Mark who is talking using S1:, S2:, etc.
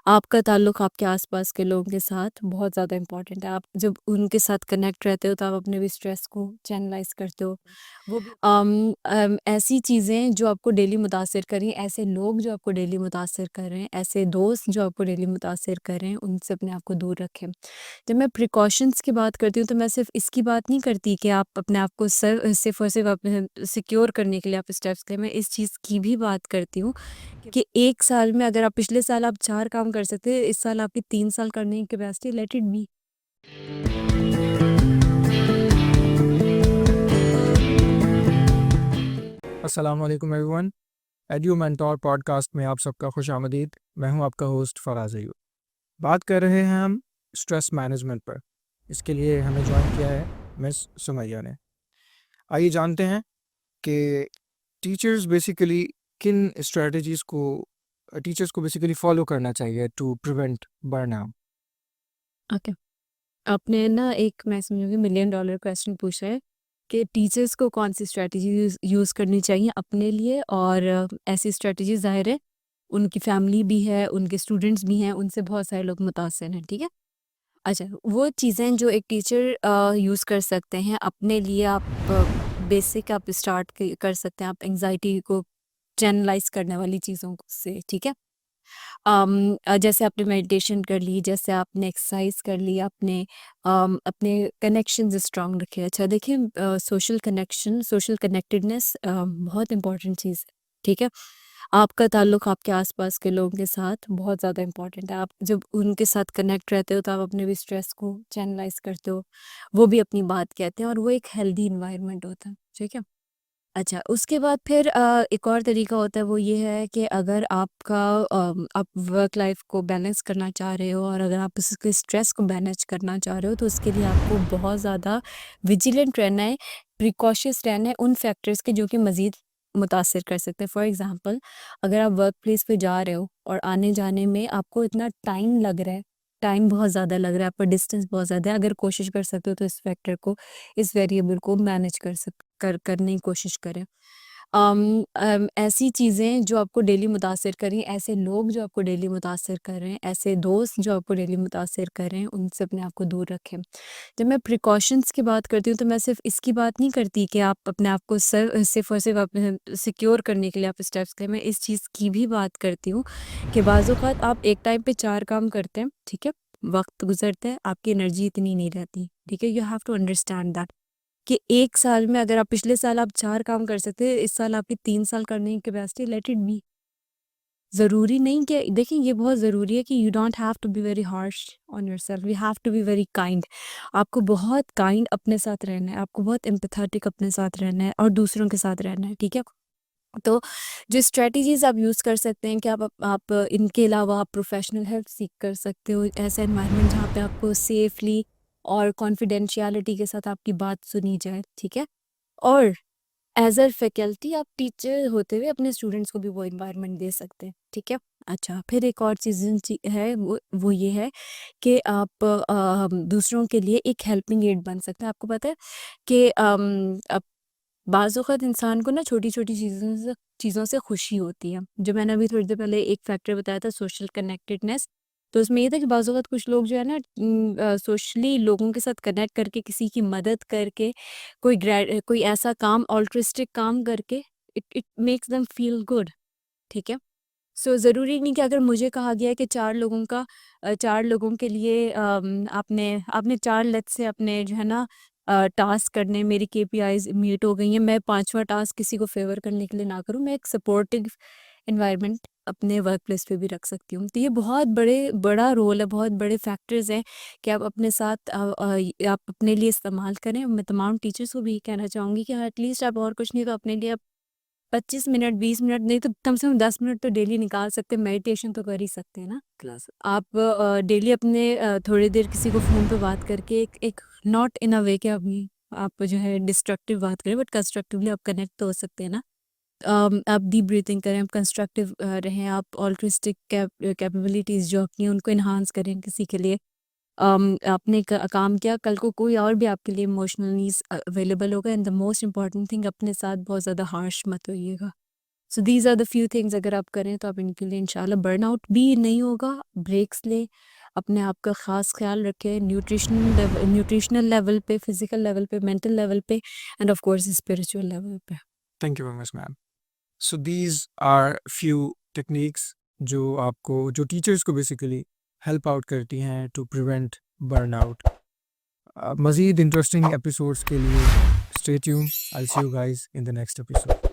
S1: आपका ताल्लुक आपके आसपास के लोगों के साथ बहुत ज़्यादा इम्पोर्टेंट है। आप जब उनके साथ कनेक्ट रहते हो तो आप अपने भी स्ट्रेस को चैनलाइज़ करते हो। वो भी ऐसी चीज़ें जो आपको डेली मुतासिर कर रही हैं, ऐसे लोग जो आपको डेली मुतासिर कर रहे हैं, ऐसे दोस्त जो आपको डेली मुतासिर कर रहे हैं, उनसे अपने आप को दूर रखें। जब मैं प्रिकॉशंस की बात करती हूँ तो मैं सिर्फ़ इसकी बात नहीं करती कि आप अपने आप को सिर्फ़ और सिर्फ़ अपने सिक्योर करने के लिए आप स्टेप्स लें। मैं इस चीज़ की भी बात करती हूँ कि 1 साल में अगर आप पिछले साल आप 4 काम कर सकते थे, इस साल आपकी 3 साल करने की कैपेसिटी, लेट इट बी।
S2: अस्सलाम वालेकुम एवरीवन। एड्यू मेंटोर पॉडकास्ट में आप सबका खुश आमदीद। मैं हूं आपका होस्ट फराज अयूब। बात कर रहे हैं हम स्ट्रेस मैनेजमेंट पर। इसके लिए हमें ज्वाइन किया है मिस सुमैया ने। आइए जानते हैं कि टीचर्स बेसिकली किन स्ट्रेटजीज़ को टीचर्स को बेसिकली फॉलो करना चाहिए टू प्रिवेंट बर्नआउट।
S1: ओके। आपने ना एक मैं समझूँगी मिलियन डॉलर क्वेश्चन पूछा है कि टीचर्स को कौन-सी स्ट्रैटेजी यूज़ करनी चाहिए अपने लिए, और ऐसी स्ट्रैटेजी ज़ाहिर है उनकी फैमिली भी है, उनके स्टूडेंट्स भी हैं, उनसे बहुत सारे लोग मुतासिर हैं, ठीक है? अच्छा, वो चीज़ें जो एक टीचर यूज़ कर सकते हैं अपने लिए, आप बेसिक आप स्टार्ट कर सकते हैं आप एंग्ज़ायटी को चैनलाइज़ करने वाली चीज़ों से, ठीक है? जैसे आपने मेडिटेशन कर ली, जैसे आपने एक्सरसाइज कर ली, आपने अपने कनेक्शंस स्ट्रांग रखे। अच्छा देखिए, सोशल कनेक्शन, सोशल कनेक्टेडनेस बहुत इंपॉर्टेंट चीज़ है, ठीक है? आपका ताल्लुक आपके आसपास के लोगों के साथ बहुत ज़्यादा इम्पोर्टेंट है। आप जब उनके साथ कनेक्ट रहते हो तो आप अपने भी स्ट्रेस को चैनलाइज करते हो, वो भी अपनी बात कहते हैं, और वो एक हेल्दी इन्वायरमेंट होता है, ठीक है? अच्छा, उसके बाद फिर एक और तरीका होता है, वो ये है कि अगर आप वर्क लाइफ़ को बैलेंस करना चाह रहे हो, और अगर आप उसके स्ट्रेस को मैनेज करना चाह रहे हो, तो उसके लिए आपको बहुत ज़्यादा विजिलेंट रहना है, प्रिकॉशियस रहना है उन फैक्टर्स के जो कि मज़ीद मुतासिर कर सकते हैं। फॉर एग्ज़ाम्पल, अगर आप वर्क प्लेस पे जा रहे हो और आने-जाने में आपको इतना टाइम लग रहा है, टाइम बहुत ज़्यादा लग रहा है, आपका डिस्टेंस बहुत ज़्यादा है, अगर कोशिश कर सकते हो तो इस फैक्टर को, इस वेरिएबल को मैनेज करने की कोशिश करें। ऐसी चीज़ें जो आपको डेली मुतासिर कर रही हैं, ऐसे लोग जो आपको डेली मुतासिर कर रहे हैं, ऐसे दोस्त जो आपको डेली मुतासिर कर रहे हैं, उनसे अपने आप को दूर रखें। जब मैं प्रिकॉशंस की बात करती हूँ तो मैं सिर्फ़ इसकी बात नहीं करती कि आप अपने आप को सिर्फ़ और सिर्फ़ अपने सिक्योर करने के लिए आप स्टेप्स लें। मैं इस चीज़ की भी बात करती हूँ कि बाज़ औक़ात आप एक टाइम पे 4 काम करते हैं, ठीक है? वक़्त गुज़रता है, आपकी एनर्जी इतनी नहीं रहती, ठीक है? You have to understand that. कि 1 साल में अगर आप पिछले साल आप 4 काम कर सकते थे, इस साल आपकी 3 साल करने की कैपेसिटी, लेट इट बी। ज़रूरी नहीं कि देखिए, ये बहुत ज़रूरी है कि you don't have to be very harsh on yourself, you have to be very kind. आपको बहुत काइंड अपने साथ रहना है, आपको बहुत एम्पैथेटिक अपने साथ रहना है और दूसरों के साथ रहना है, ठीक है? तो जो स्ट्रैटेजीज़ आप यूज़ कर सकते हैं कि आप इनके अलावा आप प्रोफ़ेशनल हेल्प सीक कर सकते हो। ऐसा एनवायरनमेंट जहाँ पे आपको सेफ़ली और कॉन्फिडेंशियलिटी के साथ आपकी बात सुनी जाए, ठीक है? और एज़ अ फैकल्टी आप टीचर होते हुए अपने स्टूडेंट्स को भी वो एनवायरनमेंट दे सकते हैं, ठीक है? अच्छा, फिर एक और चीज़ है, वो ये है कि आप दूसरों के लिए एक हेल्पिंग एड बन सकते हैं। आपको पता है कि अब बाज़ औक़ात इंसान को ना छोटी-छोटी चीज़ों से खुशी होती है। जो मैंने अभी थोड़ी देर पहले एक फैक्टर बताया था, सोशल कनेक्टेडनेस, तो उसमें ये था कि बाज़ औक़ात कुछ लोग जो है ना, सोशली लोगों के साथ कनेक्ट करके, किसी की मदद करके, कोई ऐसा काम, अल्ट्रुइस्टिक काम करके, it it makes them feel good, ठीक है? सो ज़रूरी नहीं कि अगर मुझे कहा गया है कि 4 लोगों के लिए आपने आपने 4 लेट्स से अपने जो है ना टास्क करने, मेरी केपीआईज़ मीट हो गई हैं, मैं 5वाँ टास्क किसी को फ़ेवर करने के लिए ना करूँ, मैं एक सपोर्टिव एनवायरनमेंट अपने वर्क प्लेस पे भी रख सकती हूँ। तो ये बहुत बड़ा रोल है, बहुत बड़े फैक्टर्स हैं कि आप अपने साथ आप अपने लिए इस्तेमाल करें। मैं तमाम टीचर्स को भी यही कहना चाहूँगी कि एटलीस्ट आप और कुछ नहीं तो अपने लिए 25 मिनट, 20 मिनट नहीं तो कम से कम 10 मिनट तो डेली निकाल सकते हैं, मेडिटेशन तो कर ही सकते हैं ना। क्लास आप डेली अपने थोड़ी देर किसी को फ़ोन पे बात करके, एक एक नॉट इन अ वे कि आप जो है डिस्ट्रक्टिव बात करें, बट कंस्ट्रक्टिवली आप कनेक्ट तो हो सकते हैं ना। आप डीप ब्रीथिंग करें, आप कंस्ट्रक्टिव रहें, आप ऑल्ट्रुइस्टिक कैपेबिलिटीज़ जो आपकी हैं उनको एनहांस करें किसी के लिए। आपने काम किया, कल को कोई और भी आपके लिए इमोशनली अवेलेबल होगा, and the most important thing, अपने साथ बहुत ज़्यादा हार्श मत होइएगा। So these are the few things अगर आप करें तो आप इनके लिए इंशाल्लाह बर्नआउट भी नहीं होगा। ब्रेक्स लें, अपने आप का ख़ास ख्याल रखें, न्यूट्रिशनल लेवल पे, फिज़िकल लेवल पे, मेंटल लेवल पे and of course spiritual level पे।
S2: Thank you very much ma'am. So these are few techniques जो टीचर्स को बेसिकली हेल्प आउट करती हैं टू प्रिवेंट बर्नआउट। मज़ीद इंटरेस्टिंग एपिसोड्स के लिए stay tuned. I see you guys in the next episode.